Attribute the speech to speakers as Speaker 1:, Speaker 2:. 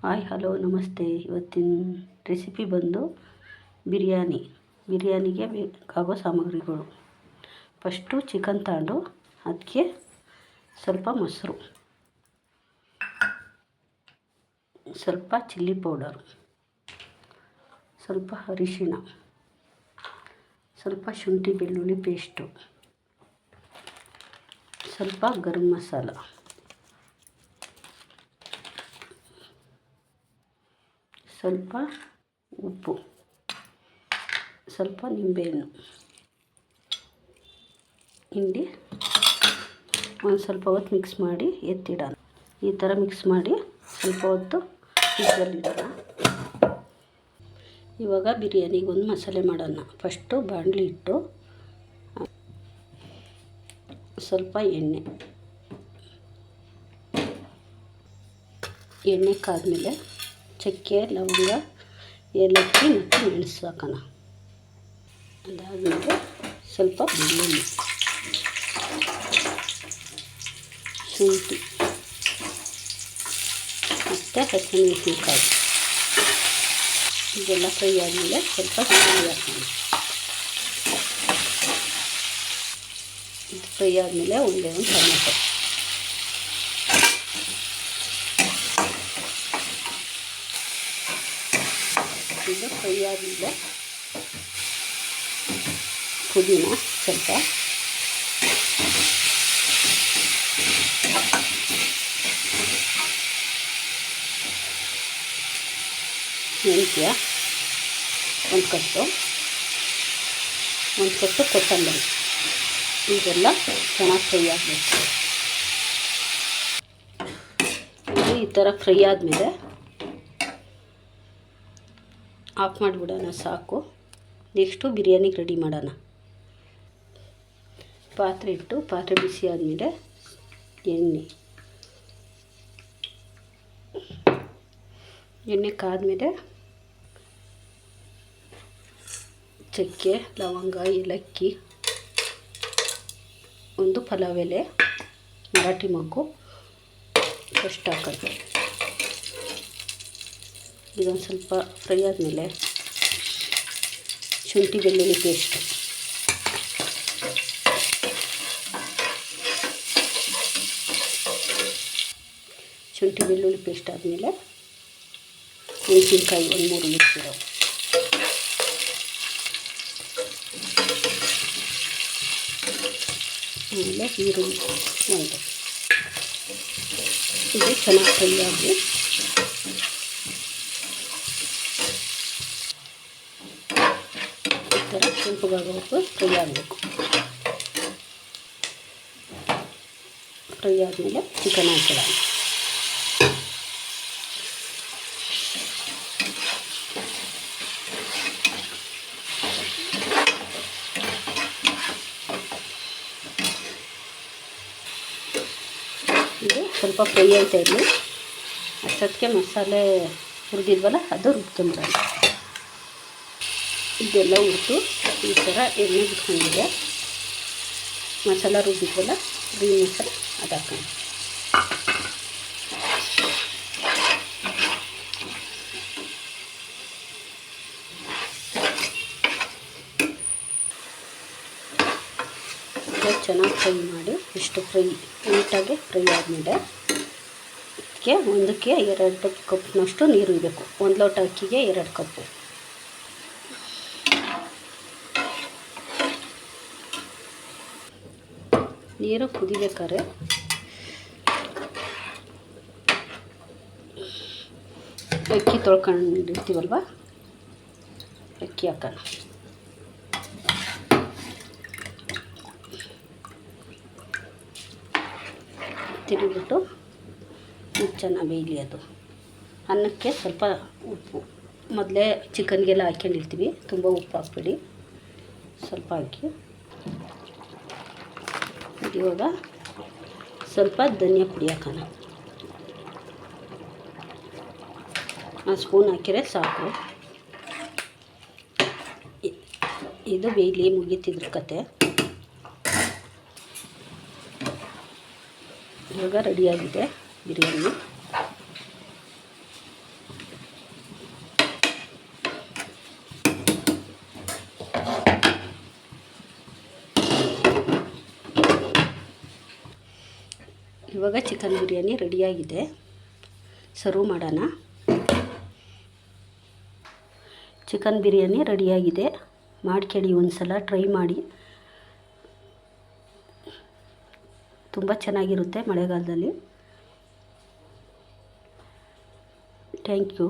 Speaker 1: Hi hello ನಮಸ್ತೆ. ಇವತ್ತಿನ recipe ಬಂದು ಬಿರಿಯಾನಿಗೆ ಬೇಕಾಗೋ ಸಾಮಗ್ರಿಗಳು. ಫಸ್ಟು ಚಿಕನ್ ತಗೊಂಡು ಅದಕ್ಕೆ ಸ್ವಲ್ಪ ಮೊಸರು, ಸ್ವಲ್ಪ ಚಿಲ್ಲಿ ಪೌಡರು, ಸ್ವಲ್ಪ ಅರಿಶಿಣ, ಸ್ವಲ್ಪ ಶುಂಠಿ ಬೆಳ್ಳುಳ್ಳಿ ಪೇಸ್ಟು, ಸ್ವಲ್ಪ ಗರಂ ಮಸಾಲ, ಸ್ವಲ್ಪ ಉಪ್ಪು, ಸ್ವಲ್ಪ ನಿಂಬೆಹಣ್ಣು ಹಿಂಡಿ ಒಂದು ಸ್ವಲ್ಪ ಹೊತ್ತು ಮಿಕ್ಸ್ ಮಾಡಿ ಎತ್ತಿಡೋಣ. ಈ ಥರ ಮಿಕ್ಸ್ ಮಾಡಿ ಸ್ವಲ್ಪ ಹೊತ್ತು ಫ್ರಿಜ್ಜಲ್ಲಿಡೋಣ. ಇವಾಗ ಬಿರಿಯಾನಿಗೆ ಒಂದು ಮಸಾಲೆ ಮಾಡೋಣ. ಫಸ್ಟು ಬಾಣಲಿ ಇಟ್ಟು ಸ್ವಲ್ಪ ಎಣ್ಣೆ ಕಾದ್ಮೇಲೆ ಚಕ್ಕೆ, ಲವಂಗ, ಏಲಕ್ಕಿ ಮತ್ತು ಮೆಣಸು ಹಾಕೋಣ. ಅದಾದಮೇಲೆ ಸ್ವಲ್ಪ ಬೆಳ್ಳುಳ್ಳಿ, ಶುಂಠಿ ಮತ್ತು ಹಸಿಮೆಣಸಿನ್ಕಾಯಿ ಇದೆಲ್ಲ ಫ್ರೈ ಆದಮೇಲೆ ಸ್ವಲ್ಪ ಈರುಳ್ಳಿ ಹಾಕೋಣ. ಇದು ಫ್ರೈ ಆದಮೇಲೆ ಒಂದು ಟೊಮೆಟೊ, ಇದು ಫ್ರೈ ಆದಮೇಲೆ ಪುದೀನ ಸ್ವಲ್ಪ, ಮೆಂತ್ಯ ಒಂದು ಕಟ್ಟು ಕೊತ್ತಂಬರಿ, ಇದೆಲ್ಲ ಚೆನ್ನಾಗಿ ಫ್ರೈ ಆಗಬೇಕು. ಇದು ಈ ಥರ ಫ್ರೈ ಆದಮೇಲೆ ಆಫ್ ಮಾಡಿಬಿಡೋಣ, ಸಾಕು. ನೆಕ್ಸ್ಟು ಬಿರಿಯಾನಿಗೆ ರೆಡಿ ಮಾಡೋಣ. ಪಾತ್ರೆ ಇಟ್ಟು ಪಾತ್ರೆ ಬಿಸಿ ಆದಮೇಲೆ ಎಣ್ಣೆ ಕಾದ್ಮೇಲೆ ಚಕ್ಕೆ, ಲವಂಗ, ಏಲಕ್ಕಿ, ಒಂದು ಪಲಾವ್ ಎಲೆ, ಮರಾಠಿ ಮೊಗ್ಗು ಫಸ್ಟ್ ಹಾಕೋದು. ಇದೊಂದು ಸ್ವಲ್ಪ ಫ್ರೈ ಆದಮೇಲೆ ಶುಂಠಿ ಬೆಳ್ಳುಳ್ಳಿ ಪೇಸ್ಟು, ಶುಂಠಿ ಬೆಳ್ಳುಳ್ಳಿ ಪೇಸ್ಟ್ ಆದಮೇಲೆ ಮೆಣಸಿನ್ಕಾಯಿ ಒಂದು 3 ಮುಚ್ಚಿರೋ, ಆಮೇಲೆ ಈರುಳ್ಳಿ ಒಂದು. ಇದು ಚೆನ್ನಾಗಿ ಫ್ರೈ ಆಗಿ ಈ ಥರ ಕೆಂಪಗಾಗೋವರೆಗೂ ಫ್ರೈ ಆಗಬೇಕು. ಫ್ರೈ ಆದಮೇಲೆ ಚಿಕನ್ ಹಾಕಿಡೋಣ. ಇದು ಸ್ವಲ್ಪ ಫ್ರೈ ಆಯ್ತಾ ಇರಲಿ. ಅಷ್ಟೊತ್ತಿಗೆ ಮಸಾಲೆ ಹುರಿದಿದ್ವಲ್ಲ ಅದು ರುಬ್ಕೊಂಬಿಡೋಣ. ಇದೆಲ್ಲ ಹುರಿದು ಈ ಥರ ಎಣ್ಣೆ ಬಿಟ್ಕೊಂಡಿದೆ. ಮಸಾಲ ರುಬ್ಬಿದ್ವಲ್ಲ ಗ್ರೀನ್ ಮಸಾಲ ಅದು ಹಾಕೋಣ. ಚೆನ್ನಾಗಿ ಫ್ರೈ ಮಾಡಿ ಇಷ್ಟು ನೀಟಾಗಿ ಫ್ರೈ ಆದಮೇಲೆ ಅದಕ್ಕೆ ಒಂದಕ್ಕೆ 2 ಕಪ್ನಷ್ಟು ನೀರು ಇರಬೇಕು. 1 ಲೋಟ ಅಕ್ಕಿಗೆ 2 ಕಪ್ಪು. ನೀರು ಕುದಿಬೇಕಾದ್ರೆ ಅಕ್ಕಿ ತೊಳ್ಕೊಂಡಿರ್ತೀವಲ್ವ, ಅಕ್ಕಿ ಹಾಕೋಣ. ತಿರುಗಿಬಿಟ್ಟು ಚೆನ್ನಾಗಿ ಬೇಯಲಿ. ಅದು ಅನ್ನಕ್ಕೆ ಸ್ವಲ್ಪ ಉಪ್ಪು, ಮೊದಲೇ ಚಿಕನ್ಗೆಲ್ಲ ಹಾಕ್ಕೊಂಡಿರ್ತೀವಿ, ತುಂಬ ಉಪ್ಪು ಹಾಕ್ಬೇಡಿ, ಸ್ವಲ್ಪ ಹಾಕಿ. ಇವಾಗ ಸ್ವಲ್ಪ ಧನಿಯಾ ಪುಡಿ ಹಾಕೋಣ. 1 ಸ್ಪೂನ್ ಹಾಕಿದ್ರೆ ಸಾಕು. ಇದು ಬೇಯಲಿ, ಮುಗೀತಿದ್ರ ಕತೆ. ಇವಾಗ ರೆಡಿಯಾಗಿದೆ ಬಿರಿಯಾನಿ. ಇವಾಗ ಚಿಕನ್ ಬಿರಿಯಾನಿ ರೆಡಿಯಾಗಿದೆ, ಸರ್ವ್ ಮಾಡೋಣ. ಚಿಕನ್ ಬಿರಿಯಾನಿ ರೆಡಿಯಾಗಿದೆ, ಮಾಡ್ಕೊಳ್ಳಿ, ಒಂದು ಸಲ ಟ್ರೈ ಮಾಡಿ. ತುಂಬ ಚೆನ್ನಾಗಿರುತ್ತೆ ಮಳೆಗಾಲದಲ್ಲಿ. Thank you.